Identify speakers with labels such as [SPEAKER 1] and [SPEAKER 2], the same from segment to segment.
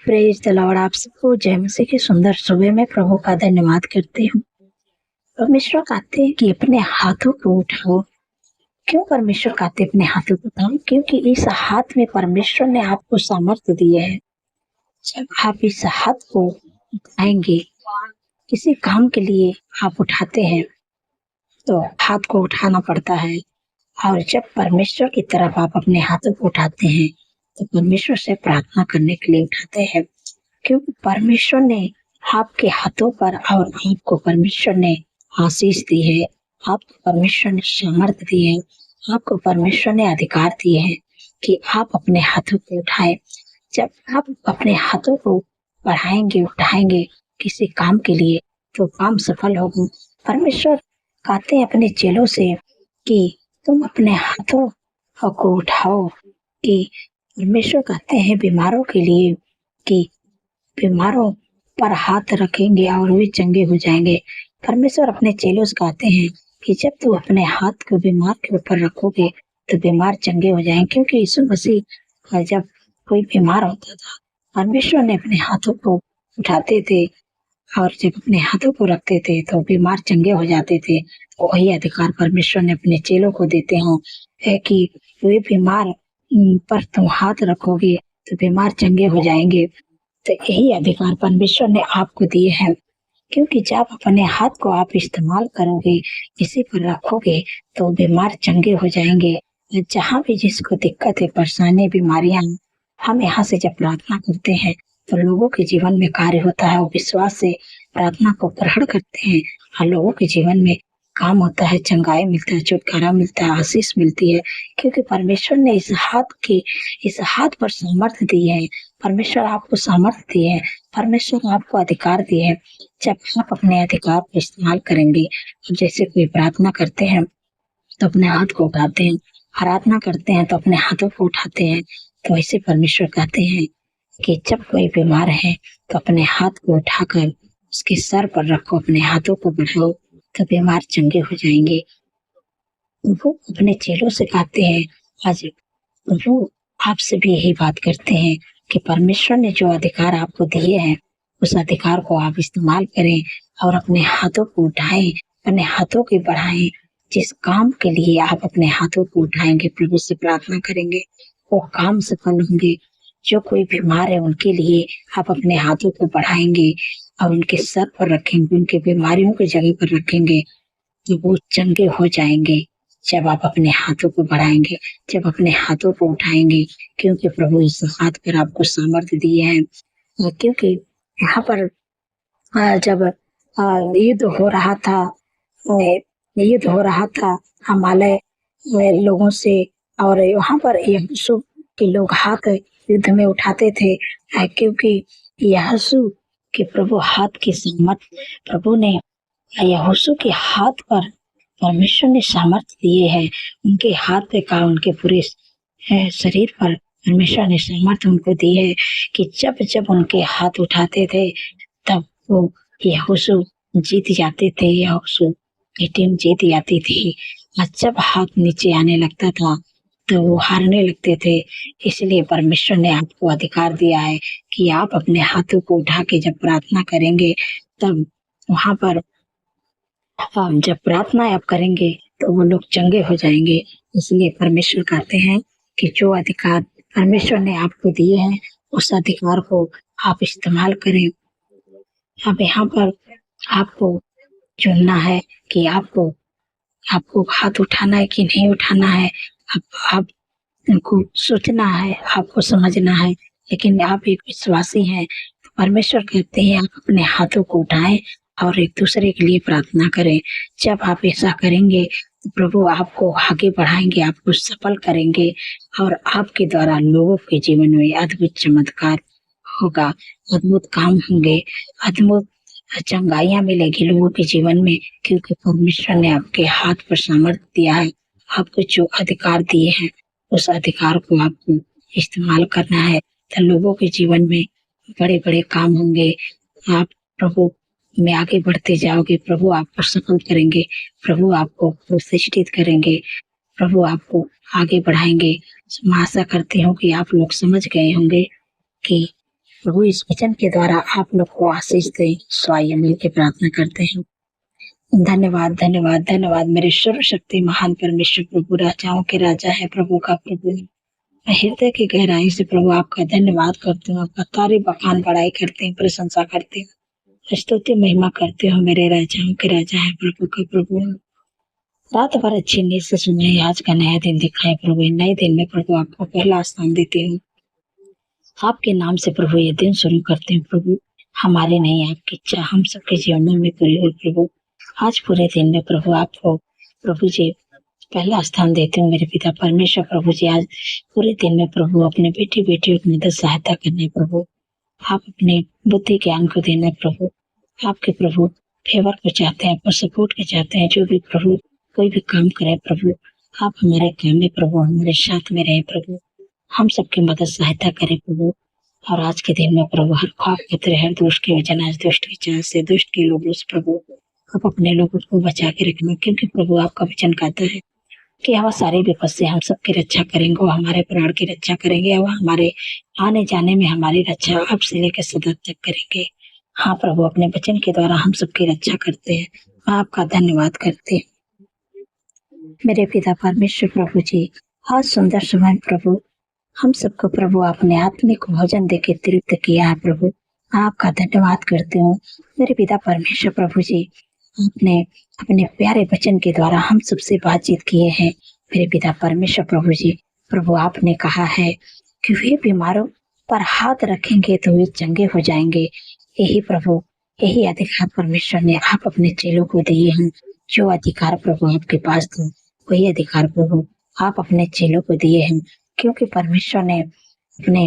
[SPEAKER 1] Praise the Lord. आप सबको जय मसीह की सुंदर सुबह में प्रभु का धन्यवाद करती हूँ। परमेश्वर कहते हैं कि अपने हाथों को उठाओ। क्यों परमेश्वर कहते अपने हाथों को उठाओ? क्योंकि इस हाथ में परमेश्वर ने आपको सामर्थ्य दिए है। जब आप इस हाथ को उठाएंगे, किसी काम के लिए आप उठाते हैं तो हाथ को उठाना पड़ता है। और जब परमेश्वर की तरफ आप अपने हाथों को उठाते हैं तो परमेश्वर से प्रार्थना करने के लिए उठाते हैं, क्योंकि परमेश्वर ने आपके हाथों पर और आपको परमेश्वर ने आशीष दी है, आपको परमेश्वर ने सामर्थ्य दी है, आपको परमेश्वर ने अधिकार दिए हैं कि आप अपने हाथों को उठाएं। जब आप अपने हाथों को बढ़ाएंगे, उठाएंगे किसी काम के लिए तो काम सफल होगा। परमेश्वर कहते हैं अपने चेलों से कि तुम अपने हाथों को उठाओ। कि परमेश्वर कहते हैं बीमारों के लिए कि बीमारों पर हाथ रखेंगे और वे चंगे हो जाएंगे। परमेश्वर अपने चेलों से कहते हैं कि जब तू अपने हाथ को बीमार के ऊपर रखोगे तो बीमार चंगे हो जाएंगे। क्योंकि यीशु मसीह जब कोई बीमार होता था, परमेश्वर ने अपने हाथों को उठाते थे और जब अपने हाथों को रखते थे तो बीमार चंगे हो जाते थे। तो वही अधिकार परमेश्वर ने अपने चेलों को देते हैं है कि वे बीमार पर तुम हाथ रखोगे तो बीमार चंगे हो जाएंगे। तो यही अधिकार परमेश्वर ने आपको दिए हैं, क्योंकि जब अपने हाथ को आप इस्तेमाल करोगे, किसी पर रखोगे तो बीमार चंगे हो जाएंगे। जहाँ भी जिसको दिक्कत है, परेशानी, बीमारियां, हम यहाँ से जब प्रार्थना करते हैं तो लोगों के जीवन में कार्य होता है। वो विश्वास से प्रार्थना को ग्रहण करते हैं और लोगों के जीवन में काम होता है, चंगाई मिलता है, छुटकारा मिलता है, आशीष मिलती है। क्योंकि परमेश्वर ने इस हाथ पर सामर्थ्य दी है। परमेश्वर आपको सामर्थ्य दिए है, परमेश्वर आपको अधिकार दिए है। जब आप अपने अधिकार को इस्तेमाल करेंगे, अब जैसे कोई प्रार्थना करते हैं तो अपने हाथ को उठाते हैं, आराधना करते हैं तो अपने हाथों को उठाते हैं। तो ऐसे परमेश्वर कहते हैं कि जब कोई बीमार है तो अपने हाथ को उठाकर उसके सर पर रखो, अपने हाथों को बढ़ाओ तो बीमार चंगे हो जाएंगे। वो अपने चेलों से कहते हैं, आज वो आपसे भी यही बात करते हैं कि परमेश्वर ने जो अधिकार आपको दिए हैं उस अधिकार को आप इस्तेमाल करें और अपने हाथों को उठाएं, अपने हाथों को बढ़ाएं। जिस काम के लिए आप अपने हाथों को उठाएंगे, प्रभु से प्रार्थना करेंगे, वो काम सफल होंगे। जो कोई बीमार है उनके लिए आप अपने हाथों को बढ़ाएंगे और उनके सर पर रखेंगे, उनके बीमारियों की जगह पर रखेंगे तो वो चंगे हो जाएंगे। जब आप अपने हाथों को बढ़ाएंगे, जब अपने हाथों को उठाएंगे, क्योंकि प्रभु इस हाथ पर आपको सामर्थ्य दिए हैं। क्योंकि यहाँ पर जब युद्ध हो रहा था, हिमालय लोगों से, और वहाँ पर यहोशू के लोग हाथ युद्ध में उठाते थे, क्योंकि यहोशू के प्रभु हाथ की सामर्थ्य, प्रभु ने यहोशू के हाथ पर परमेश्वर ने सामर्थ्य दिए है। उनके हाथ पे का उनके पूरे शरीर पर परमेश्वर ने सामर्थ्य उनको दी है कि जब जब उनके हाथ उठाते थे तब वो यहोशू जीत जाते थे, यहोशू की टीम जीत जाती थी। और जब हाथ नीचे आने लगता था तो वो हारने लगते थे। इसलिए परमेश्वर ने आपको अधिकार दिया है कि आप अपने हाथों को उठा के जब प्रार्थना करेंगे, तब वहां पर जब प्रार्थना आप करेंगे तो वो लोग चंगे हो जाएंगे। इसलिए परमेश्वर कहते हैं कि जो अधिकार परमेश्वर ने आपको दिए हैं उस अधिकार को आप इस्तेमाल करें। अब यहाँ पर आपको चुनना है कि आपको हाथ उठाना है कि नहीं उठाना है। आपको सोचना है, आपको समझना है। लेकिन आप एक विश्वासी हैं तो परमेश्वर कहते हैं आप अपने हाथों को उठाएं और एक दूसरे के लिए प्रार्थना करें। जब आप ऐसा करेंगे तो प्रभु आपको आगे बढ़ाएंगे, आपको सफल करेंगे और आपके द्वारा लोगों के जीवन में अद्भुत चमत्कार होगा, अद्भुत काम होंगे, अद्भुत चंगाइयां मिलेगी लोगों के जीवन में। क्योंकि परमेश्वर ने आपके हाथ पर सामर्थ्य दिया है, आपको जो अधिकार दिए हैं उस अधिकार को आपको इस्तेमाल करना है तो लोगों के जीवन में बड़े बड़े काम होंगे। आप प्रभु में आगे बढ़ते जाओगे, प्रभु आपको सफल करेंगे, प्रभु आपको प्रतिष्ठित करेंगे, प्रभु आपको आगे बढ़ाएंगे। मैं आशा करती हूँ कि आप लोग समझ गए होंगे कि प्रभु इस वचन के द्वारा आप लोग को आशीष दे। स्वाय मिल के प्रार्थना करते हैं। धन्यवाद धन्यवाद धन्यवाद मेरे सर्वशक्ति महान परमेश्वर प्रभु, राजाओं के राजा है, प्रभु का प्रभु। मैं हृदय की गहराई से प्रभु आपका धन्यवाद करती हूँ, आपका तारीफ बखान बड़ाई करती हूँ, प्रशंसा करती हूँ, स्तुति महिमा करती हूँ। मेरे राजाओं के राजा है, प्रभु का प्रभु। रात भर अच्छी नींद से सुने, आज का नया दिन दिखाए प्रभु। नए दिन में प्रभु आपको पहला स्थान देती हूँ। आपके नाम से प्रभु ये दिन शुरू करते हैं प्रभु। हमारे नहीं, आपकी इच्छा हम सबके जीवनों में पूरी हो प्रभु। आज पूरे दिन में प्रभु आपको प्रभु जी पहला स्थान देते हूँ। मेरे पिता परमेश्वर प्रभु जी, आज पूरे दिन में प्रभु अपने बेटी बेटियों की मदद सहायता करने प्रभु। आप अपने बुद्धि ज्ञान को देने प्रभु। आपके प्रभु फेवर को चाहते हैं, आपको सपोर्ट के चाहते हैं। जो भी प्रभु कोई भी काम करे प्रभु, आप हमारे काम में प्रभु हमारे साथ में रहे प्रभु। हम सबकी मदद सहायता करें प्रभु। और आज के दिन में प्रभु हर ख्वाब के तरह, हर दुष्ट के वजन, आज दुष्ट की चाह से, दुष्ट के लोगों से प्रभु आप अपने लोगों को बचा के रखना। क्योंकि प्रभु आपका वचन कहता है कि वह सारे विपद से हम सबकी रक्षा करेंगे, वो हमारे प्राण की रक्षा करेंगे, वह हमारे आने जाने में हमारी रक्षा अब से लेकर सदा तक करेंगे। हाँ प्रभु, अपने वचन के द्वारा हम सबकी रक्षा करते हैं। मैं आपका धन्यवाद करते हैं मेरे पिता परमेश्वर प्रभु जी। आज सुंदर समय प्रभु हम सबको प्रभु अपने आत्मिक भोजन देके तृप्त किया है प्रभु। आपका धन्यवाद करती हूँ मेरे पिता परमेश्वर प्रभु जी। आपने अपने प्यारे वचन के द्वारा हम सबसे बातचीत किए हैं मेरे पिता परमेश्वर प्रभु जी। प्रभु आपने कहा है कि वे बीमारों पर हाथ रखेंगे तो वे चंगे हो जाएंगे। यही प्रभु, यही अधिकार परमेश्वर ने आप अपने चेलों को दिए हैं। जो अधिकार प्रभु आपके पास था, वही अधिकार प्रभु आप अपने चेलों को दिए हैं। क्योंकि परमेश्वर ने अपने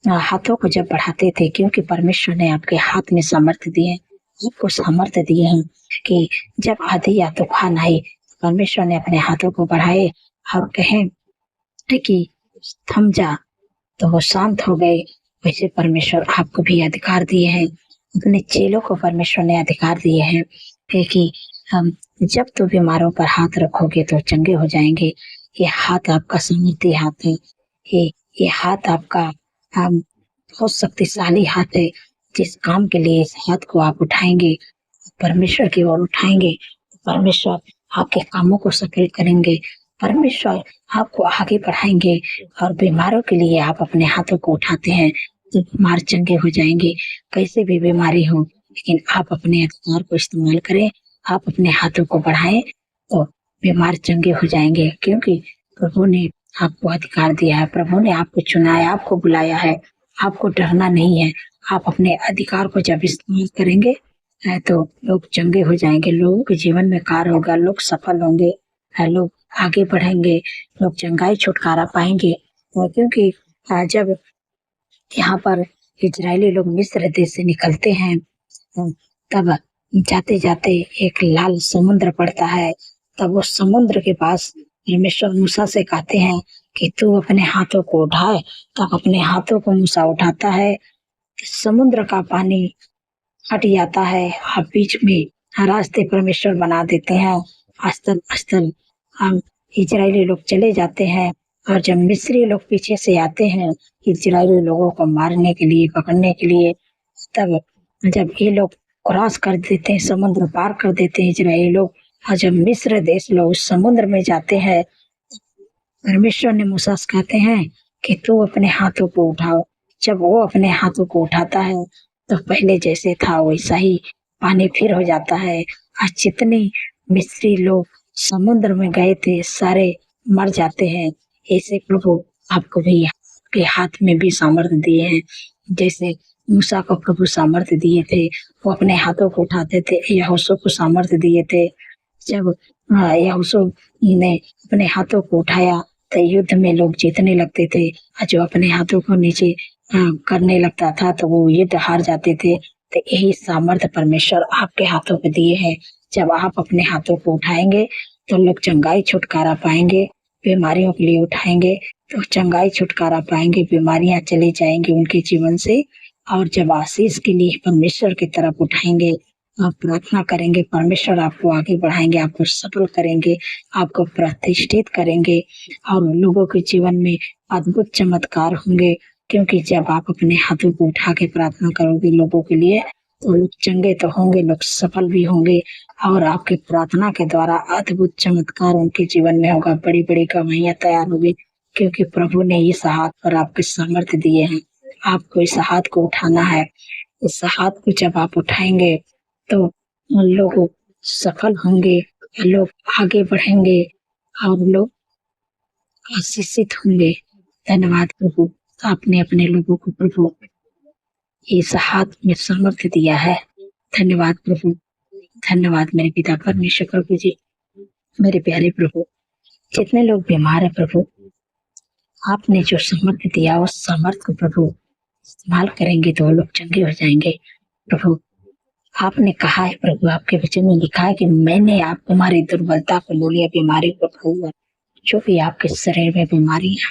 [SPEAKER 1] हाथों को जब बढ़ाते थे, क्योंकि परमेश्वर ने आपके हाथ में सामर्थ्य दिए, आपको सामर्थ्य दिए हैं कि जब आंधी या तूफान आई, परमेश्वर ने अपने हाथों को बढ़ाए और कहें कि थम जा, तो वो शांत हो गए। वैसे परमेश्वर आपको भी अधिकार दिए हैं, अपने चेलों को परमेश्वर ने अधिकार दिए हैं कि हम जब तो बीमारों पर हाथ रखोगे तो चंगे हो जाएंगे। ये हाथ आपका सामर्थ्य हाथ है। ये हाथ आपका बहुत शक्तिशाली हाथ है। जिस काम के लिए इस हाथ को आप उठाएंगे, परमेश्वर की ओर उठाएंगे, परमेश्वर आपके कामों को सफल करेंगे, परमेश्वर आपको आगे बढ़ाएंगे। और बीमारों के लिए आप अपने हाथों को उठाते हैं तो बीमार चंगे हो जाएंगे। कैसे भी बीमारी हो, लेकिन आप अपने अधिकार को इस्तेमाल करें, आप अपने हाथों को बढ़ाएं तो बीमार चंगे हो जाएंगे। क्योंकि प्रभु ने आपको अधिकार दिया है, प्रभु ने आपको चुना है, आपको बुलाया है। आपको डरना नहीं है। आप अपने अधिकार को जब इस्तेमाल करेंगे तो लोग चंगे हो जाएंगे, लोगों के जीवन में कार्य होगा, लोग सफल होंगे, लोग आगे बढ़ेंगे, लोग चंगाई छुटकारा पाएंगे। क्योंकि जब यहाँ पर इजरायली लोग मिस्र देश से निकलते हैं, तब जाते जाते एक लाल समुद्र पड़ता है। तब वो समुद्र के पास परमेश्वर मूसा से कहते हैं कि तू अपने हाथों को उठाए। तब अपने हाथों को मूसा उठाता है, समुद्र का पानी हट जाता है। आप बीच में रास्ते परमेश्वर बना देते हैं। अस्तर अस्तर हम इजरायली लोग चले जाते हैं। और जब मिस्री लोग पीछे से आते हैं इजरायली लोगों को मारने के लिए, पकड़ने के लिए, तब जब ये लोग क्रॉस कर देते हैं, समुद्र पार कर देते हैं इजरायली लोग, और जब मिस्र देश लोग समुद्र में जाते हैं, परमेश्वर ने मूसा से कहते हैं कि तू अपने हाथों को उठाओ। जब वो अपने हाथों को उठाता है तो पहले जैसे था वैसा ही पानी फिर हो जाता है। आज जितने मिस्री लोग समुद्र में गए थे सारे मर जाते हैं। ऐसे प्रभु आपको भी आपके हाथ में भी सामर्थ्य दिए हैं। जैसे मूसा को प्रभु सामर्थ्य दिए थे, वो अपने हाथों को उठाते थे। यहोशू को सामर्थ्य दिए थे। जब यहोशू ने अपने हाथों को उठाया तो युद्ध में लोग जीतने लगते थे। जो अपने हाथों को नीचे करने लगता था तो वो युद्ध हार जाते थे। तो यही सामर्थ्य परमेश्वर आपके हाथों पे दिए हैं। जब आप अपने हाथों को उठाएंगे तो लोग चंगाई छुटकारा पाएंगे। बीमारियों के लिए उठाएंगे तो चंगाई छुटकारा पाएंगे, बीमारियां चली जाएंगी उनके जीवन से। और जब आशीष के लिए परमेश्वर की तरफ उठाएंगे, आप प्रार्थना करेंगे, परमेश्वर आपको आगे बढ़ाएंगे, आपको सफल करेंगे, आपको प्रतिष्ठित करेंगे और लोगों के जीवन में अद्भुत चमत्कार होंगे। क्योंकि जब आप अपने हाथों को उठा के प्रार्थना करोगे लोगों के लिए, तो लोग चंगे तो होंगे, लोग सफल भी होंगे और आपके प्रार्थना के द्वारा अद्भुत चमत्कार उनके जीवन में होगा, बड़ी बड़ी गवाहियां तैयार होगी, क्योंकि प्रभु ने इस हाथ पर आपके सामर्थ्य दिए हैं। आपको इस हाथ को उठाना है। इस हाथ को जब आप उठाएंगे तो लोग सफल होंगे, लोग आगे बढ़ेंगे और लोग आशीषित होंगे। धन्यवाद प्रभु, आपने अपने लोगों को प्रभु इस हाथ में सामर्थ्य दिया है। धन्यवाद प्रभु, धन्यवाद मेरे पिता परमेश्वर प्रभु जी। मेरे प्यारे प्रभु, जितने लोग बीमार है प्रभु, आपने जो सामर्थ्य दिया उस सामर्थ्य को प्रभु इस्तेमाल करेंगे तो वो लोग चंगे हो जाएंगे। प्रभु, आपने कहा है प्रभु, आपके वचन में लिखा है कि मैंने आप तुम्हारी दुर्बलता को ले लिया, बीमारी को खाया। जो भी आपके शरीर में बीमारी है,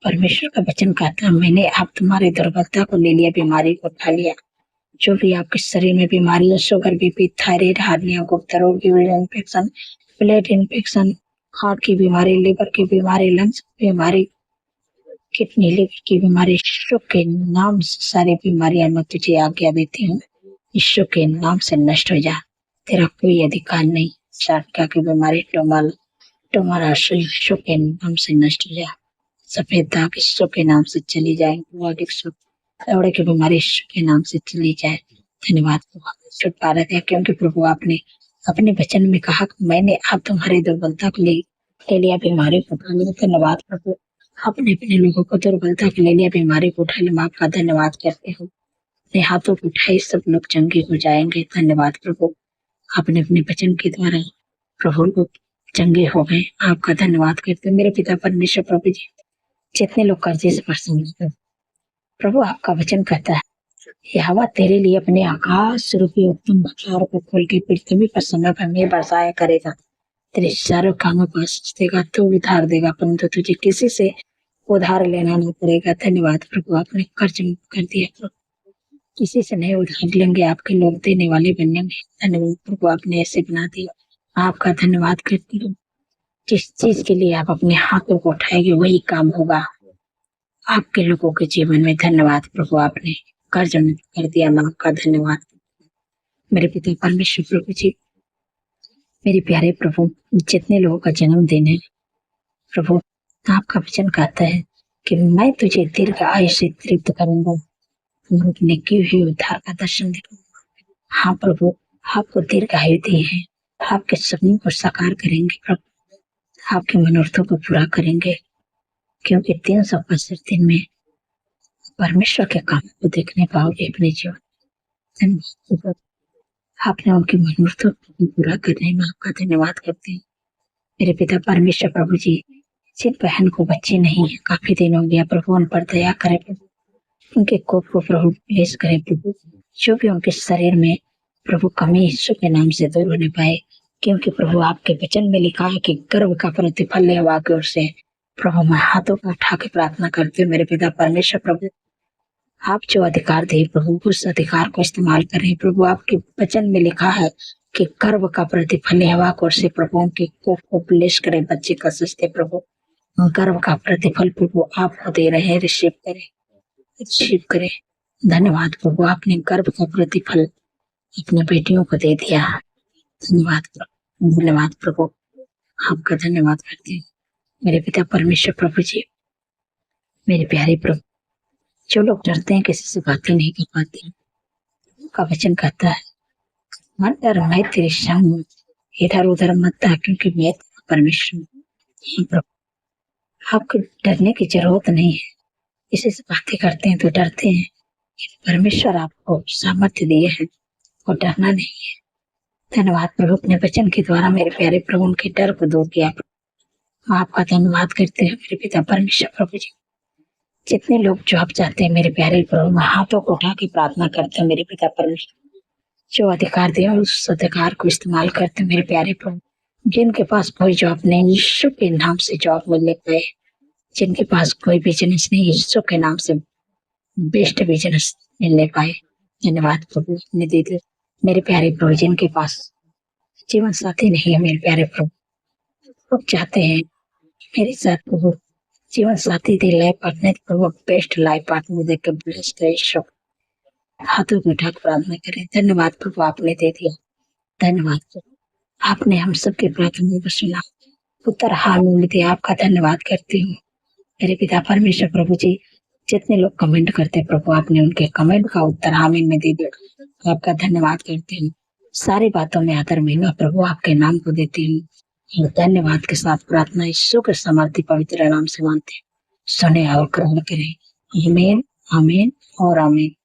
[SPEAKER 1] परमेश्वर का वचन कहता है मैंने आप तुम्हारी दुर्बलता को ले लिया, बीमारी को खा लिया। जो भी आपके शरीर में बीमारी है, शुगर, बीपी, थायराइड, हार्निया, गुप्त रोग, urine infection, blood infection, heart की बीमारी, लिवर की बीमारी, लंग्स की बीमारी, किडनी लिवर की बीमारी, यीशु के नाम से सारी बीमारियां मैं तुझे आज्ञा देती हूँ, यीशु के नाम से नष्ट हो जा। तेरा कोई अधिकार नहीं। शाटका की बीमारी, टोमर यीशु के नाम से नष्ट हो जा। सफेद दाग यीशु के नाम से चली जाए। दौड़े की बीमारी यीशु के नाम से चली जाए। धन्यवाद प्रभु, छुटकारा दिया, क्योंकि प्रभु आपने अपने वचन में कहा मैंने आप तुम्हारी दुर्बलता को ले लिया, बीमारी को उठा लिया। धन्यवाद प्रभु, आपने अपने लोगों को दुर्बलता को ले लिया, बीमारी को उठा लिया। आपका धन्यवाद करते हो। अपने हाथों को उठाए सब लोग चंगे हो जाएंगे। धन्यवाद प्रभु, आपने अपने वचन के द्वारा प्रभु लोग चंगे हो गए। आपका धन्यवाद करते मेरे पिता परमेश्वर प्रभु जी। जितने लोग कर्जे से परेशान हैं प्रभु, आपका वचन कहता है यहोवा तेरे लिए अपने आकाश रूपी उत्तम भंडार को खोल के पृथ्वी पर समय पर मेघ बरसाया करेगा। तेरे सारे कामों को आशीष देगा, तू उधार देगा, परंतु तुझे किसी से उधार लेना नहीं पड़ेगा। धन्यवाद प्रभु, आपने कर्ज मुक्त कर दिया प्रभु, किसी से नहीं उधार लेंगे, आपके लोग देने वाले बनेंगे। धन्यवाद प्रभु, आपने ऐसे बना दिया। आपका धन्यवाद करती हूँ। जिस चीज के लिए आप अपने हाथों को उठाएंगे वही काम होगा आपके लोगों के जीवन में। धन्यवाद प्रभु, आपने कर्ज मुक्त कर दिया। मैं आपका धन्यवाद मेरे पिता परमेश्वर प्रभु जी। मेरे प्यारे प्रभु, जितने लोगों का जन्मदिन है प्रभु, आपका वचन कहता है कि मैं तुझे दीर्घ आयु से तृप्त करूंगा, अपने किए हुए उद्धार का दर्शन दिखाऊंगा। हाँ प्रभु, आपको दीर्घ आयु दी है, आपके सपनों को साकार करेंगे प्रभु, आपके मनोरथों को पूरा करेंगे, क्योंकि 365 दिन में परमेश्वर के काम को देखने पाओगे अपने जीवन। धन्यवाद, आपने उनके मनोरथों को पूरा करने में आपका धन्यवाद करते हैं। मेरे पिता परमेश्वर प्रभु जी, जिन बहन को बच्चे नहीं है, काफी दिन हो गया प्रभु, उन पर दया करे प्रभु, उनके कोप को प्रभु प्लेस करे प्रभु। जो भी उनके शरीर में प्रभु कमी यीशु के नाम से दूर होने पाए, क्योंकि प्रभु आपके वचन में लिखा है कि गर्व का प्रतिफल यहोवा की ओर से। प्रभु, मैं हाथों को उठा के प्रार्थना करती हूँ मेरे पिता परमेश्वर प्रभु, आप जो अधिकार दे प्रभु उस अधिकार को इस्तेमाल करें प्रभु। आपके वचन में लिखा है कि गर्व का प्रतिफल यहोवा की ओर से। प्रभु उनके कोप को ब्लेस करे, बच्चे का सस्ते प्रभु, गर्व का प्रतिफल प्रभु आपको दे रहे हैं। रिसीव करें, रिसीव करें। धन्यवाद प्रभु, आपने गर्व का प्रतिफल अपने बेटियों को दे दिया। धन्यवाद प्रभु, धन्यवाद प्रभु, आपका धन्यवाद करते हैं मेरे पिता परमेश्वर प्रभु जी। मेरे प्यारे प्रभु, जो लोग डरते हैं, किसी से बातें नहीं कर पाते, का वचन कहता है मत डर, मैं तेरे संग हूं, इधर उधर मत जा, क्योंकि मैं परमेश्वर हूं। प्रभु, आपको डरने की जरूरत नहीं है। किसी से बातें करते हैं तो डरते हैं, परमेश्वर आपको सामर्थ्य दिए है और डरना नहीं है। धन्यवाद प्रभु, अपने वचन के द्वारा मेरे प्यारे प्रभु उनके डर को दूर किया। आपका धन्यवाद करते हैं मेरे पिता परमेश्वर प्रभु जी। जितने लोग जॉब चाहते हैं मेरे प्यारे प्रभु, मैं हाथों को उठा के प्रार्थना करते हैं मेरे पिता परमेश्वर, जो अधिकार दिया उस अधिकार को इस्तेमाल करते हैं मेरे प्यारे प्रभु। जिनके पास कोई जॉब नहीं, यीशु के नाम से जॉब मिलने पाए। जिनके पास कोई बिजनेस नहीं, यीशु के नाम से बेस्ट बिजनेस मिलने पाए। धन्यवाद प्रभु, अपने दे दे मेरे प्यारे प्रभु। जिनके पास जीवन साथी नहीं है मेरे प्यारे प्रभु, लोग चाहते हैं मेरे साथ प्रभु जीवन साथी दे, लाइफ पार्टनर प्रभु बेस्ट लाइफ पार्टनर देकर ब्लेस करे ईश्वर। हाथों को उठा प्रार्थना करें। धन्यवाद प्रभु, आपने दे दिया। धन्यवाद प्रभु, आपने हम सबके प्रार्थना को सुना। उत्तर हाल में दिया, आपका धन्यवाद करती हूँ। मेरे पिता परमेश्वर प्रभु जी, जितने लोग कमेंट करते प्रभु, आपने उनके कमेंट का उत्तर आमीन में दे दिया। आपका धन्यवाद करते हैं। सारी बातों में आदर महिमा प्रभु आपके नाम को देती हूँ और धन्यवाद के साथ प्रार्थना यीशु के समर्थी पवित्र नाम से मानते हैं। सुने और ग्रहण करें। आमीन, आमीन और आमीन।